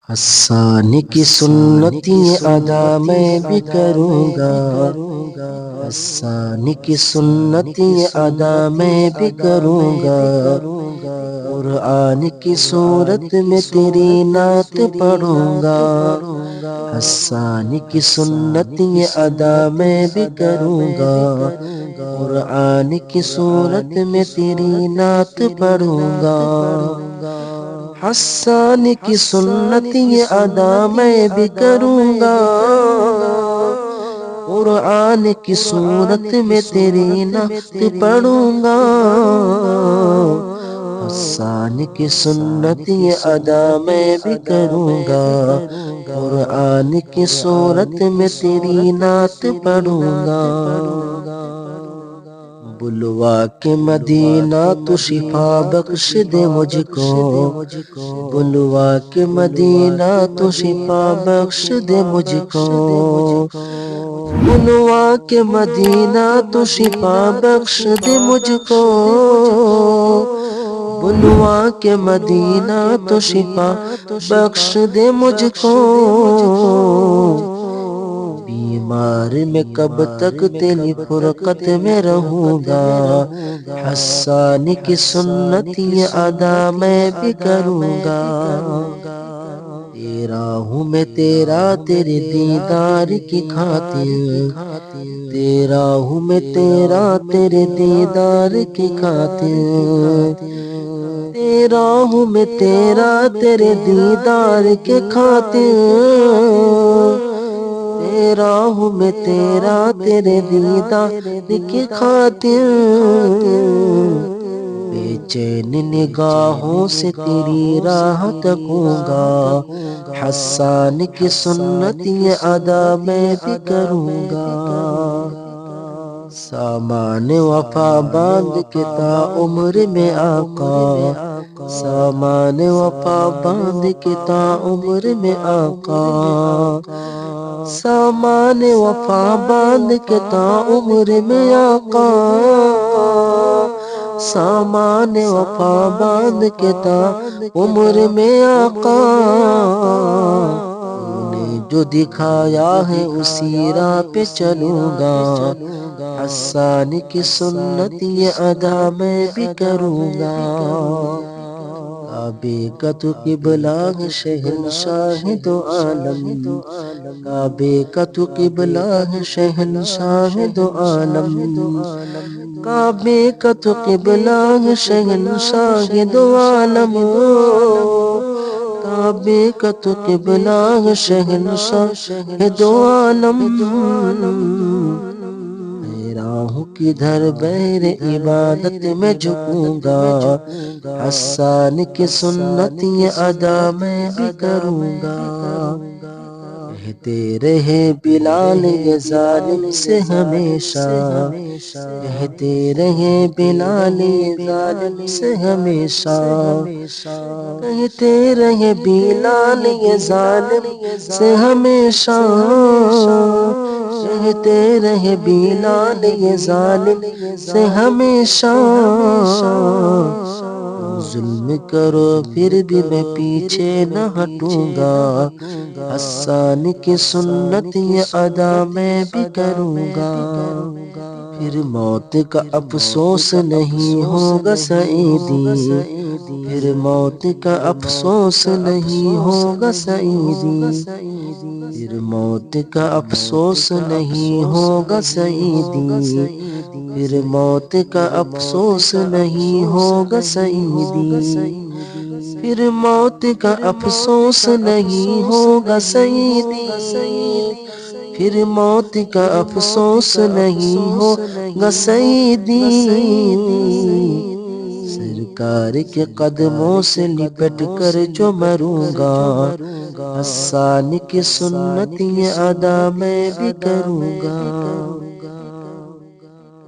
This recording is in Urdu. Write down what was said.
حسان کی سنتی ادا میں بھی کروں گا، حسان کی سنتی ادا میں بھی کروں گا، قرآن کی صورت میں تیری نعت پڑھوں گا، حسان کی سنتی ادا میں بھی کروں گا، قرآن کی صورت میں تیری نعت پڑھوں گا، حسان کی سنت یہ ادا میں بھی کروں گا، قرآن کی صورت میں تیری نعت پڑھوں گا، حسان کی سنت یہ ادا میں بھی کروں گا، قرآن کی صورت میں تیری نعت پڑھوں گا، بلوا کے مدینہ تو شفا بخش دے مجھ کو، بلوا کے مدینہ تو شفا بخش دے مجھ کو، بلوا کے مدینہ تو شفا بخش دے مجھ کو، بلوا کے مدینہ تو شفا بخش دے مجھ کو، بیمار میں کب تک تیری فرقت میں رہوں گا، حسان کی سنت یہ ادا میں بھی کروں گا، تیرا ہوں میں تیرا تیرے دیدار کی خاطر، تیرا ہوں میں تیرا تیرے دیدار کی خاطر، تیرا ہوں میں تیرا تیرے دیدار کی خاطر، تیرا ہوں میں تیرا تیرے دیدار کی خاطر، بے چین نگاہوں سے تیری راہ تکوں گا، حسان کی سنت یہ ادا میں بھی کروں گا، سامان وفا باندھ کے تا عمر میں آقا، سامان وفا باندھ کے تا عمر میں آقا، سامان وفا باندھ کے تا عمر میں آقا، سامان وفا باندھ کے تا عمر میں آقا، تو نے جو دکھایا ہے اسی راہ پہ چلوں گا، حسان کی سنت یہ ادا میں بھی کروں گا، کعبے کا تو قبلہ ہے شہنشاہ دو عالم، کعبے کا تو قبلہ ہے شہنشاہ دو عالم، کعبے کا تو قبلہ ہے شہنشاہ دو عالم، کعبے کا تو قبلہ ہے شہنشاہ دو عالم، راہوں کدھر بہر عبادت میں جھکوں گا، حسان کی سنت یہ ادا میں بھی کروں گا، کہتے رہے بلال یہ ظالم سے ہمیشہ، کہتے رہے بلال یہ ظالم سے ہمیشہ، کہتے رہے بلال یہ ظالم سے ہمیشہ، کہتے رہے بلال یہ ظالم سے ہمیشہ، ظلم کرو پھر بھی میں پیچھے نہ ہٹوں گا، حسان کی سنت یہ ادا میں بھی کروں گا، پھر موت کا افسوس نہیں ہوگا سعیدی، پھر موت کا افسوس نہیں ہوگا سعیدی، پھر موت کا افسوس نہیں ہوگا سعیدی، پھر موت کا افسوس نہیں ہوگا سعیدی، پھر موت کا افسوس نہیں ہوگا سعیدی، پھر موت کا افسوس نہیں ہوگا سعیدی، سرکار کے قدموں سے لپٹ کر جو مروں گا، حسان کی سنت یہ ادا میں بھی کروں گا۔